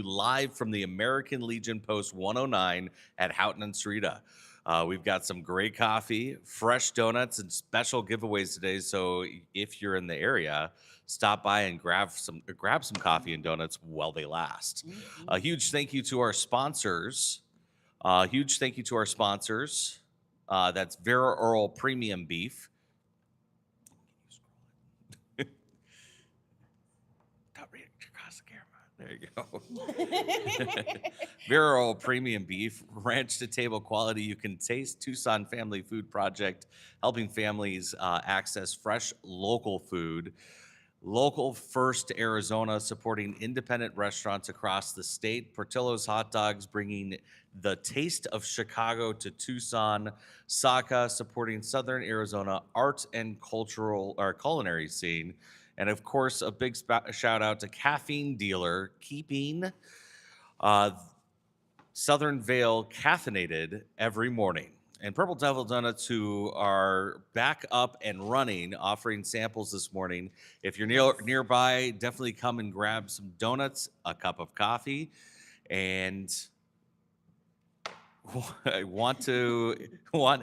live from the American Legion Post 109 at Houghton Sahuarita. We've got some great coffee, fresh donuts, and special giveaways today. So if you're in the area, stop by and grab some coffee and donuts while they last. A huge thank you to our sponsors. Huge thank you to our sponsors. That's Vera Earl Premium Beef. Across the camera. There you go. Vera Earl Premium Beef, ranch to table quality you can taste. Tucson Family Food Project, helping families access fresh local food. Local First Arizona, supporting independent restaurants across the state. Portillo's Hot Dogs, bringing the taste of Chicago to Tucson. Saka, supporting Southern Arizona art and cultural or culinary scene. And of course, a big shout out to Caffeine Dealer, keeping Southern Vail caffeinated every morning. And Purple Devil Doughnuts, who are back up and running, offering samples this morning. If you're nearby, definitely come and grab some donuts, a cup of coffee, and I want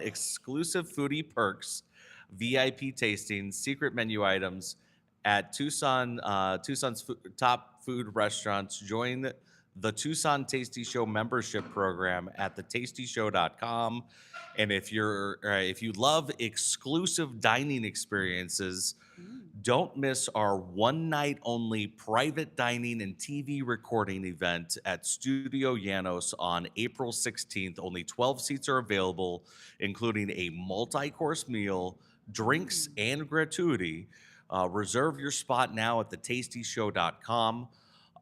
exclusive foodie perks, VIP tastings, secret menu items at Tucson's top food restaurants. Join the Tucson Tasty Show membership program at thetastyshow.com. And if you love exclusive dining experiences, don't miss our one-night only private dining and TV recording event at Studio Llanos on April 16th. Only 12 seats are available, including a multi-course meal, drinks, and gratuity. Reserve your spot now at thetastyshow.com.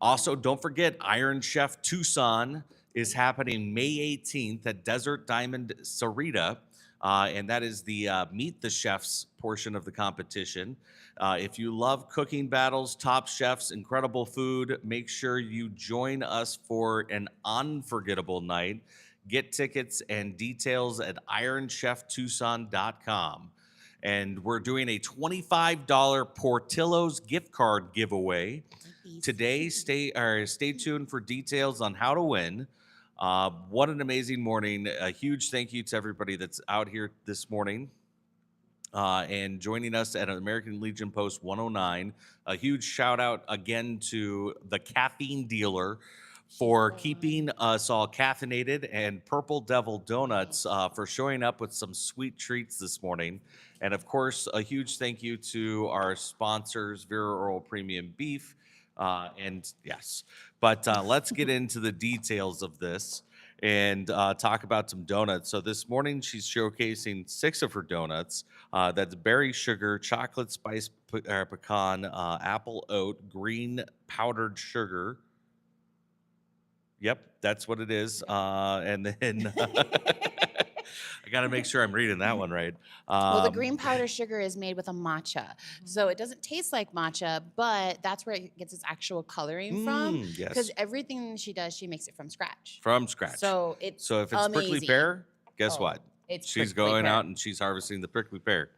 Also, don't forget, Iron Chef Tucson is happening May 18th at Desert Diamond Sahuarita, and that is the Meet the Chefs portion of the competition. If you love cooking battles, top chefs, incredible food, make sure you join us for an unforgettable night. Get tickets and details at ironcheftucson.com. And we're doing a $25 Portillo's gift card giveaway today. Stay tuned for details on how to win. What an amazing morning. A huge thank you to everybody that's out here this morning and joining us at American Legion Post 109. A huge shout out again to the Caffeine Dealer for keeping us all caffeinated, and Purple Devil Doughnuts for showing up with some sweet treats this morning. And of course, a huge thank you to our sponsors, Vera Earl Premium Beef. And yes, but let's get into the details of this and talk about some donuts. So this morning she's showcasing 6 of her donuts. That's berry sugar, chocolate spice pecan, apple oat, green powdered sugar. Yep, that's what it is. And then I got to make sure I'm reading that one right. Well, the green powder sugar is made with a matcha. So it doesn't taste like matcha, but that's where it gets its actual coloring from. Yes. Because everything she does, she makes it from scratch. From scratch. So it's So if it's amazing. prickly pear, guess what? She's going out and she's harvesting the prickly pear.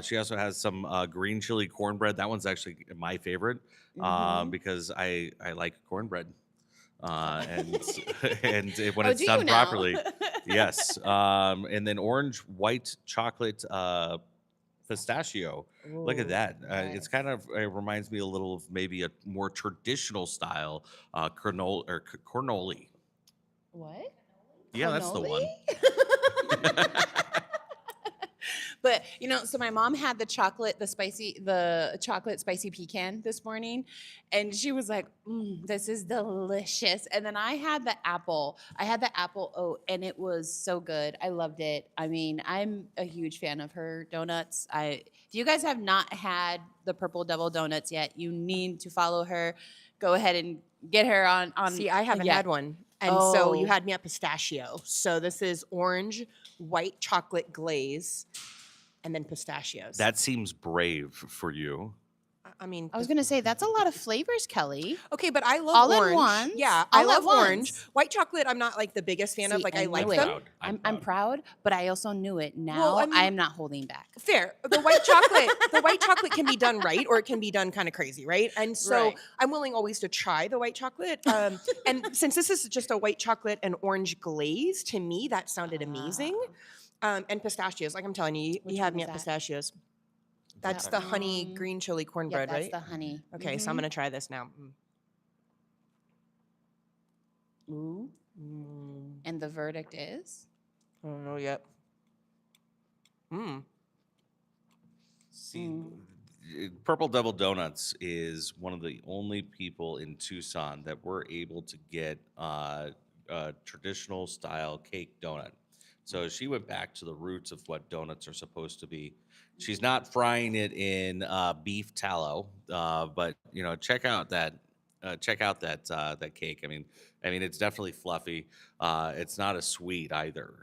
She also has some green chili cornbread. That one's actually my favorite because I like cornbread. And when it's done properly, yes. And then orange white chocolate pistachio. Ooh, look at that. Nice. It's kind of, it reminds me a little of maybe a more traditional style cornoli. What? Yeah, that's the one. But, so my mom had the chocolate spicy pecan this morning, and she was like, this is delicious. And then I had the apple oat, and it was so good. I loved it. I mean, I'm a huge fan of her donuts. If you guys have not had the Purple Devil Doughnuts yet, you need to follow her. Go ahead and get her on. See, I haven't had one. And so you had me at pistachio. So this is orange, white chocolate glaze, and then pistachios. That seems brave for you. I mean, I was gonna say that's a lot of flavors, Kelly. okay, but I love All at orange. once? Yeah, All I at love orange. once? White chocolate, I'm not like the biggest fan of. See, Like I I like knew it. them. Proud. I'm proud, but I also knew it. Now Well, I mean- I am not holding back. Fair. The white chocolate can be done right, or it can be done kind of crazy, right? And so Right. I'm willing always to try the white chocolate. And since this is just a white chocolate and orange glaze, to me that sounded amazing. And pistachios, like I'm telling you, Which you had one me is at that? pistachios. That's Yep. the honey green chili Yeah, cornbread, that's right? the honey. Okay, so I'm gonna try this now. Ooh. And the verdict is? I don't know yet. See, Purple Devil Doughnuts is one of the only people in Tucson that were able to get a traditional style cake donut. So she went back to the roots of what donuts are supposed to be. She's not frying it in beef tallow, but check out that that cake. I mean, it's definitely fluffy. It's not as sweet either,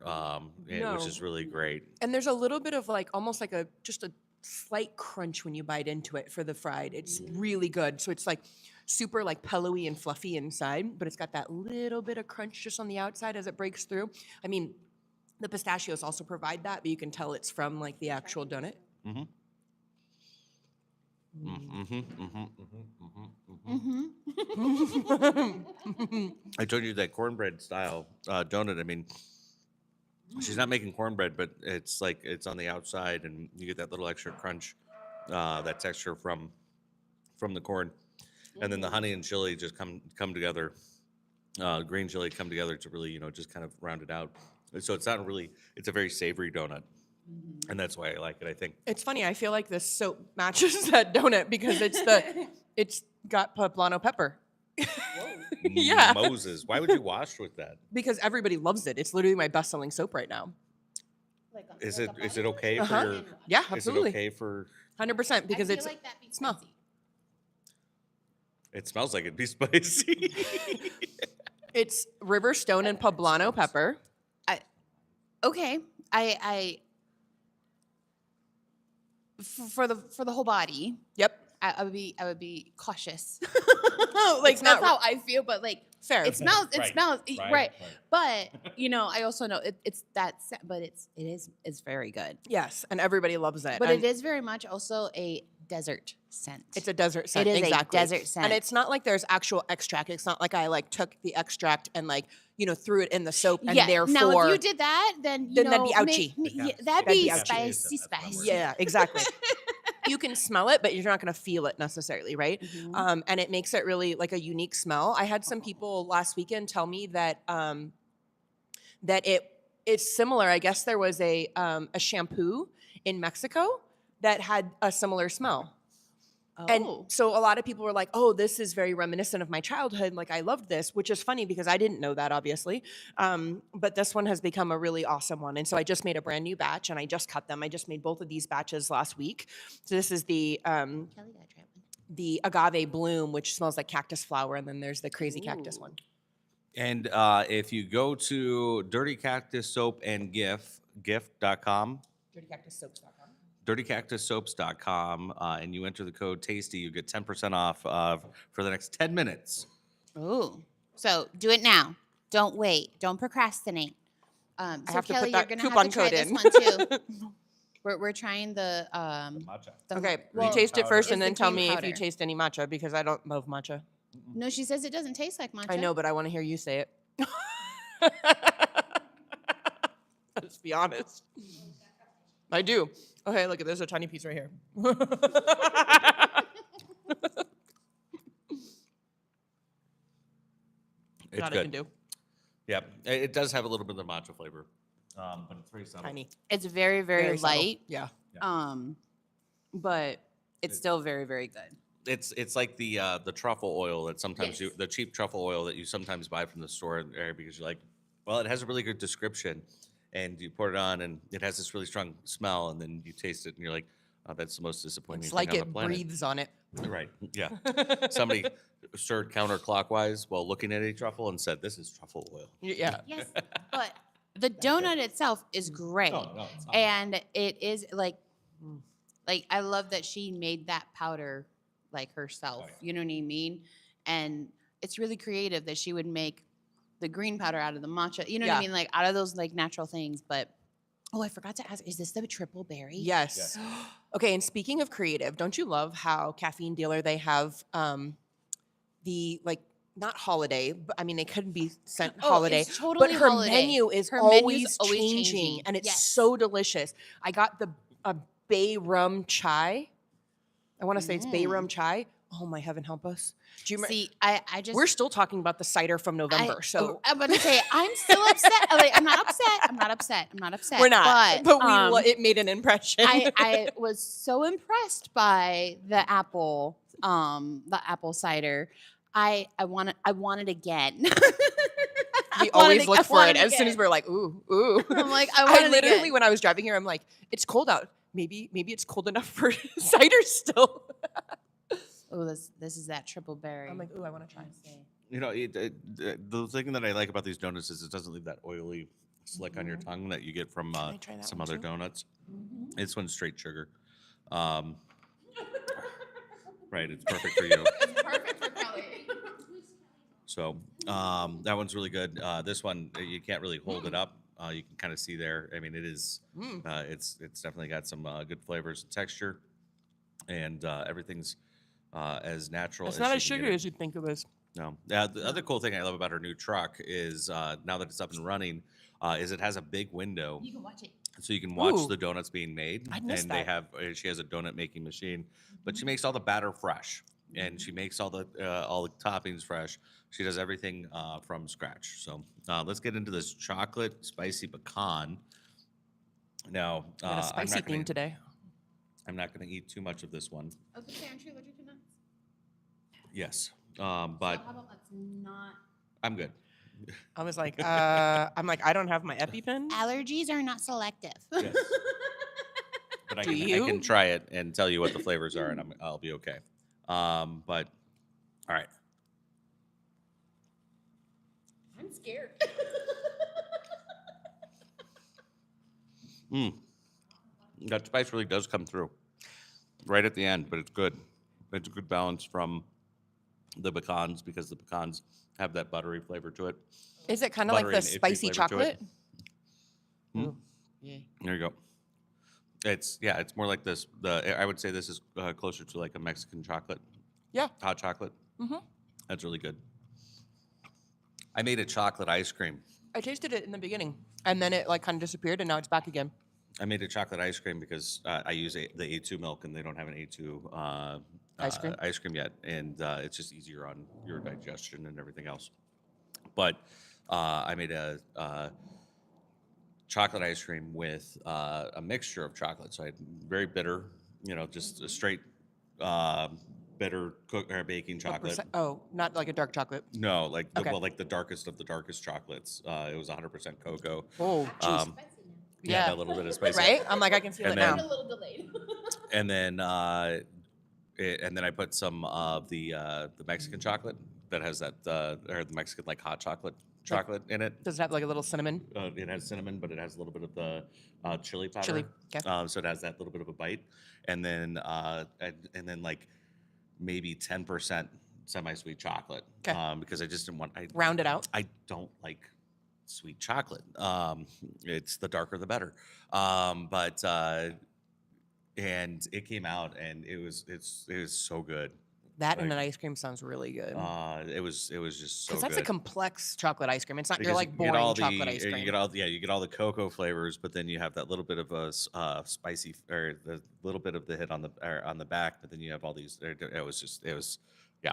which is No. really great. And there's a little bit of like almost like just a slight crunch when you bite into it for the fried. It's really good. So it's like super like pillowy and fluffy inside, but it's got that little bit of crunch just on the outside as it breaks through. I mean, the pistachios also provide that, but you can tell it's from like the actual donut. Mm-hmm. I told you that cornbread style donut. I mean, she's not making cornbread, but it's like it's on the outside, and you get that little extra crunch, that texture from the corn, and then the honey and chili just come together. Green chili come together to really just kind of round it out. So it's not really. It's a very savory donut, and that's why I like it. I think. It's funny. I feel like this soap matches that donut because it's got poblano pepper. Yeah. Moses, why would you wash with that? Because everybody loves it. It's literally my best-selling soap right now. Is it okay for Uh-huh. your? Yeah, Is it absolutely. okay for? 100% because I it's feel like that'd be smell. spicy. It smells like it'd be spicy. it's river stone and poblano pepper. Okay, for the whole body, Yep. I would be cautious. Like That's not how I feel, but like fair. it smells. It Right, smells right, right. right. But I also know it's but it's very good. Yes, and everybody loves it. But And it is very much also a desert scent. it's a desert scent. It is exactly. a desert scent. And it's not like there's actual extract. It's not like I like took the extract and like, threw it in the soap and therefore Now if you did that, then Then that'd be ouchy. that'd That'd be be ouchy. spicy. Yeah, exactly. You can smell it, but you're not going to feel it necessarily, right? Mhm. And it makes it really like a unique smell. I had some people last weekend tell me that that it's similar. I guess there was a shampoo in Mexico that had a similar smell. And Oh. so a lot of people were like, "Oh, this is very reminiscent of my childhood. Like I loved this," which is funny because I didn't know that obviously. But this one has become a really awesome one. And so I just made a brand new batch and I just cut them. I just made both of these batches last week. So this is the Kelly got tried one. the agave bloom, which smells like cactus flower, and then there's the crazy cactus Ooh. one. And if you go to Dirty Cactus Soap and gift.com, DirtyCactusSoaps.com. dirtycactussoaps.com, and you enter the code TASTY, you get 10% off for the next 10 minutes. Ooh. So do it now. Don't wait. Don't procrastinate. So I have to Kelly, put that you're gonna coupon have to try code this in. one too. We're trying the Matcha. Okay, well, you taste it first it's and the then tell green me if powder. you taste any matcha because I don't love matcha. No, she says it doesn't taste like matcha. I know, but I want to hear you say it. Let's be honest. I do. Okay, look, there's a tiny piece right here. It's That good. I can do. Yeah, it does have a little bit of matcha flavor, but it's very subtle. Tiny. It's very, very subtle. light. Yeah. But it's still very, very good. It's like the truffle oil that sometimes Yes. the cheap truffle oil that you sometimes buy from the store because you're like, well, it has a really good description, and you pour it on and it has this really strong smell, and then you taste it and you're like, oh, that's the most disappointing It's thing like on it the planet. breathes on it. Right. Yeah. Somebody stirred counterclockwise while looking at a truffle and said, "This is truffle oil." Yeah. Yes, but the donut itself is great, No, it's not. and it is like I love that she made that powder like herself. Right. You know what I mean? And it's really creative that she would make the green powder out of the matcha. You know what I Yeah. mean? Like out of those like natural things. But I forgot to ask, is this the triple berry? Yes. Okay, and speaking of creative, don't you love how Caffeine Dealer, they have the like not holiday, but I mean they couldn't be sent holiday, It's totally but her holiday. menu is Her menu's always always changing, changing. and it's Yes. so delicious. I got the bay rum chai. I want to say it's bay rum chai. Oh my heaven, help us! Do you remember? See, I just We're still talking about the cider from November, so I'm about to say I'm still upset. Like, I'm not upset. I'm not upset. I'm not upset. we're not. But But it made an impression. I was so impressed by the apple cider. I want it again. We always look for it as soon as we're like, ooh. I'm like, I want I it literally, again. when I was driving here, I'm like, it's cold out. Maybe it's cold enough for cider still. Oh, this is that triple berry. I'm like, ooh, I want to try. You know, the thing that I like about these donuts is it doesn't leave that oily slick on your tongue that you get from I try that some one other too? donuts. This one's straight sugar. Right, it's perfect for you. Perfect for Kelly. So that one's really good. This one you can't really hold it up. You can kind of see there. I mean, it is. It's definitely got some good flavors and texture, and everything's as natural. It's as not you as can get sugary it. as you'd think it was. No. The other cool thing I love about her new truck is now that it's up and running, is it has a big window. You can watch it. So you can watch Ooh. the donuts being made, I'd and missed they that. have. She has a donut making machine, but she makes all the batter fresh, and she makes all the toppings fresh. She does everything from scratch. So let's get into this chocolate spicy pecan. Now We got a spicy theme today. I'm not going to eat too much of this one. I was gonna say, aren't you allergic to nuts? Yes, but How about let's not? I'm good. I was like, I don't have my EpiPen. Allergies are not selective. Yes. But I Do can you? try it and tell you what the flavors are, and I'll be okay. But all right. I'm scared. That spice really does come through right at the end, but it's good. It's a good balance from the pecans because the pecans have that buttery flavor to it. Is it kind of like Buttery the and itchy spicy flavor to it. chocolate? Hmm? Yeah. There you go. It's more like this. I would say this is closer to like a Mexican chocolate. Yeah. Hot chocolate. Mhm. That's really good. I made a chocolate ice cream. I tasted it in the beginning, and then it like kind of disappeared, and now it's back again. I made a chocolate ice cream because I use the A2 milk, and they don't have an A2 Ice cream? yet, and it's just easier on your digestion and everything else. But I made a chocolate ice cream with a mixture of chocolate. So I had very bitter, just a straight bitter baking What chocolate. Oh, not like a dark chocolate. No, like Okay. like the darkest of the darkest chocolates. It was 100% cocoa. Oh, jeez. Um, yeah, a little bit of spice. Right? I'm like, I can feel And it then- now. A little delayed. And then I put some of the Mexican chocolate that has that or the Mexican like hot chocolate in it. Does it have like a little cinnamon? It has cinnamon, but it has a little bit of the chili powder. Chili, okay. So it has that little bit of a bite, and then like maybe 10% semi-sweet chocolate. 'Kay. Because I just didn't want. Round it out. I don't like sweet chocolate. It's the darker the better. But and it came out, and it was so good. That and Like, an ice cream sounds really good. It was just so Because that's good. a complex chocolate ice cream. It's not your Because like you boring get all chocolate ice cream. You get all the cocoa flavors, but then you have that little bit of a spicy or the little bit of the hit on the back, but then you have all these. It was yeah.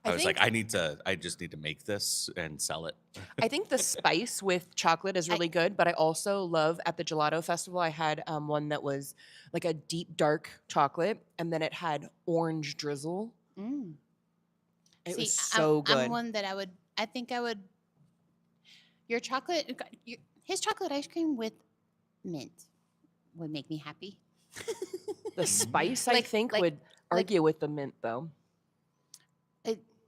I was like, I just need to make this and sell it. I think the spice with chocolate is really good, but I also love at the Gelato Festival, I had one that was like a deep dark chocolate, and then it had orange drizzle. Mm. It See, was so good. I'm one that I think I would. His chocolate ice cream with mint would make me happy. The spice, I think, like- would argue with the mint, though.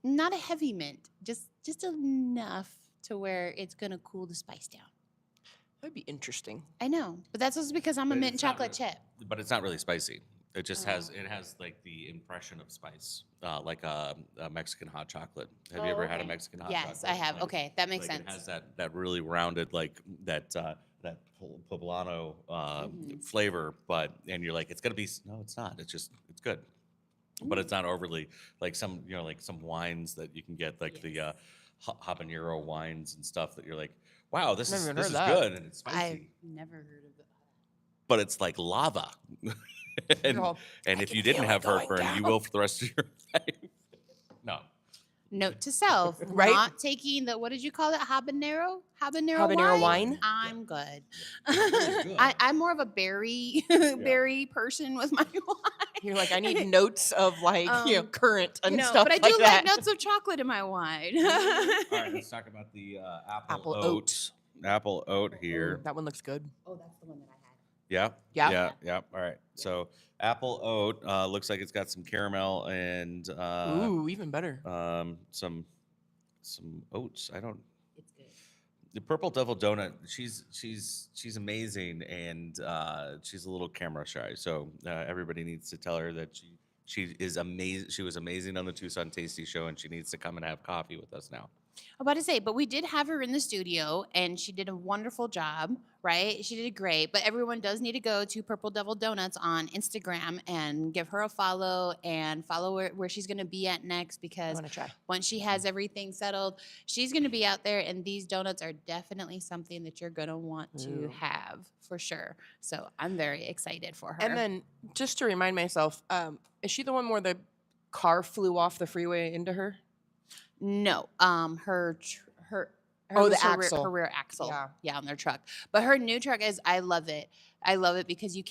Not a heavy mint, just enough to where it's gonna cool the spice down. That would be interesting. I know, but that's also because I'm a But mint it's not chocolate chip. But it's not really spicy. It just has like the impression of spice, like a Mexican hot chocolate. Have you ever had a Mexican hot chocolate? Yes, I have. Like- Okay, that makes like sense. It has that really rounded like that poblano flavor, and you're like it's gonna be no, it's not. It's good, but it's not overly like some like some wines that you can get like the habanero wines and stuff that you're like, wow, this Never is even this heard is that. good and it's spicy, I've never heard of it. but it's like lava. and Girl, and I if can you didn't feel it have going heartburn, you down. will for the rest of your life. No. Note to self, Right? not taking the, what did you call it? Habanero Habanero wine? I'm good. good. I'm more of a berry berry person with my wine. You're like, I need notes of like currant and stuff but I like do that. like notes of chocolate in my wine. All right, let's talk about the apple oat. Apple oat here. Ooh, that one looks good. Oh, that's the one that I had. Yeah. All right. So apple oat looks like it's got some caramel and Ooh, even better. some oats. I don't. It's good. The Purple Devil Donut. She's amazing and she's a little camera shy. So everybody needs to tell her that she is amazing. She was amazing on the Tucson Tasty Show, and she needs to come and have coffee with us now. I'm about to say, but we did have her in the studio and she did a wonderful job, right? She did great. But everyone does need to go to Purple Devil Doughnuts on Instagram and give her a follow and follow her where she's going to be at next, I because want to try. once she has everything settled, she's going to be out there, and these donuts are definitely something that you're going to want to Ooh. have for sure. So I'm very excited for her. And then just to remind myself, is she the one where the car flew off the freeway into her? No, her Oh, the was her axle. her rear axle. Yeah. On their truck. But her new truck is, I love it. I love it because you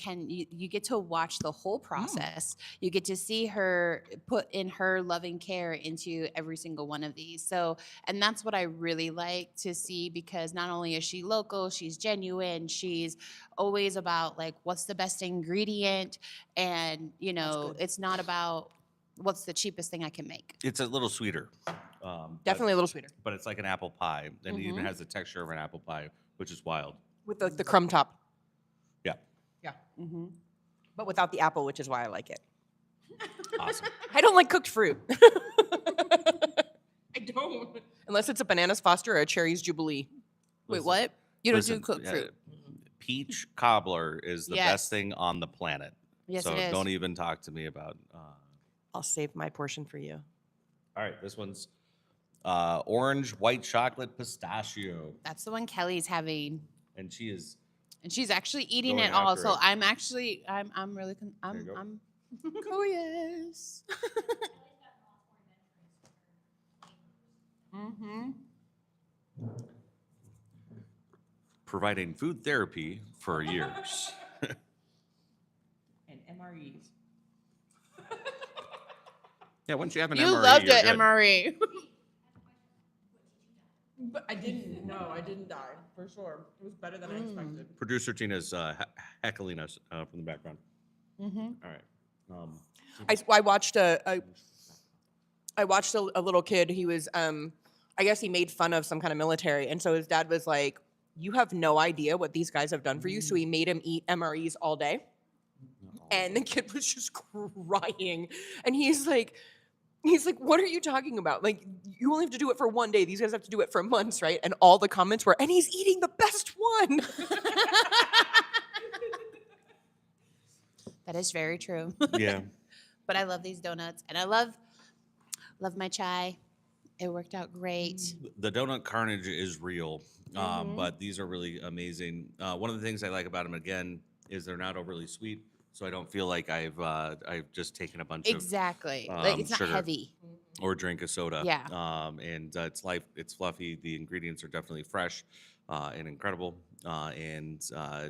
get to watch the whole process. You get to see her put in her loving care into every single one of these. So, and that's what I really like to see, because not only is she local, she's genuine, she's always about like what's the best ingredient, and good. it's not about what's the cheapest thing I can make. It's a little sweeter. Definitely a little sweeter. But it's like an apple pie, and it even Mhm. has the texture of an apple pie, which is wild. With the crumb top. Yeah. Yeah. Mm-hmm. But without the apple, which is why I like it. Awesome. I don't like cooked fruit. I don't. Unless it's a bananas foster or a cherries jubilee. Wait, Listen, what? You don't listen, do cooked fruit? Peach cobbler is the Yes. best thing on the planet. Yes, so it is. don't even talk to me about. I'll save my portion for you. All right, this one's orange white chocolate pistachio, That's the one Kelly's having, and she is. and she's actually eating Going it all. after So it. I'm actually, I'm really, you go. I'm. Oh yes. Mm-hmm. Providing food therapy for years. And MREs. Yeah, once you have an You MRE, loved you're it, good. MRE. But I didn't. No, I didn't die. For sure. It was better than I expected. Producer Tina's heckling us from the background. Mm-hmm. All right. I watched a little kid. He was I guess he made fun of some kind of military, and so his dad was like, "You have no idea what these guys have done for you." So he made him eat MREs all day, and the kid was just crying, and he's like, "What are you talking about? Like, you only have to do it for one day. These guys have to do it for months, right?" And all the comments were, "And he's eating the best one." That is very true. Yeah. But I love these donuts, and I love my chai. It worked out great. The donut carnage is real, Mhm. but these are really amazing. One of the things I like about them, again, is they're not overly sweet, so I don't feel like I've just taken a bunch Exactly. Like it's not sugar. heavy. of or drink a soda. Yeah. And it's fluffy. The ingredients are definitely fresh and incredible. And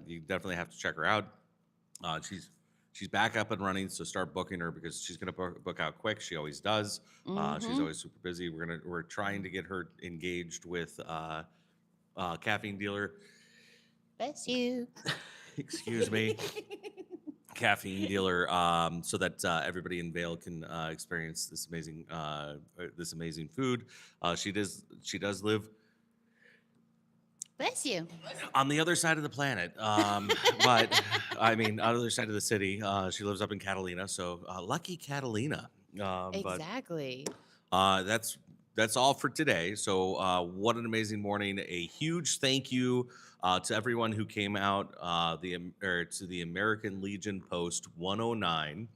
you definitely have to check her out. She's back up and running, so start booking her because she's gonna book out quick. She always does. She's Mhm. always super busy. We're trying to get her engaged with Caffeine Dealer. Bless you. Excuse me. Caffeine Dealer, so that everybody in Vail can experience this amazing food. She does live Bless you. on the other side of the planet, but I mean, other side of the city. She lives up in Catalina, so lucky Catalina. But Exactly. that's all for today. So what an amazing morning! A huge thank you to everyone who came out to the American Legion Post 109.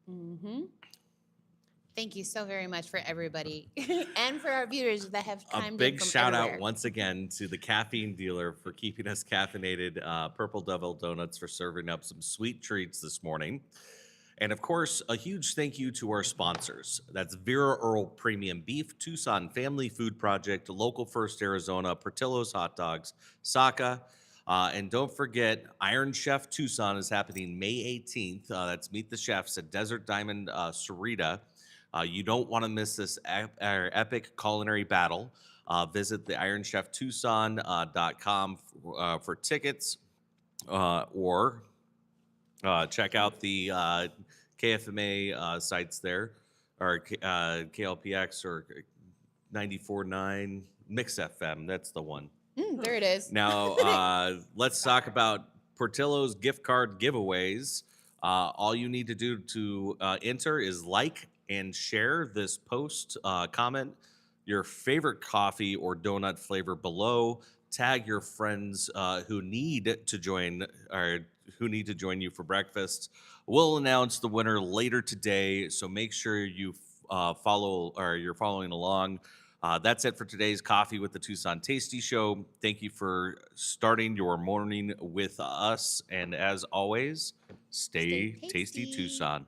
Mm-hmm. Thank you so very much for everybody and for our viewers that have A chimed in big from shout everywhere. out once again to the Caffeine Dealer for keeping us caffeinated. Purple Devil Doughnuts for serving up some sweet treats this morning. And of course, a huge thank you to our sponsors. That's Vera Earl Premium Beef, Tucson Family Food Project, Local First Arizona, Portillo's Hot Dogs, Saka. And don't forget, Iron Chef Tucson is happening May 18th. That's Meet the Chefs at Desert Diamond Sahuarita. You don't want to miss this epic culinary battle. Visit the ironcheftucson.com for tickets or check out the KFMA sites there, or KLPX or 94.9 Mix FM. That's the one. There it is. Now, let's talk about Portillo's gift card giveaways. All you need to do to enter is like and share this post, comment your favorite coffee or donut flavor below, tag your friends who need to join you for breakfast. We'll announce the winner later today, so make sure you follow or you're following along. That's it for today's Coffee with the Tucson Tasty Show. Thank you for starting your morning with us, and as always, stay tasty, tasty. Tucson.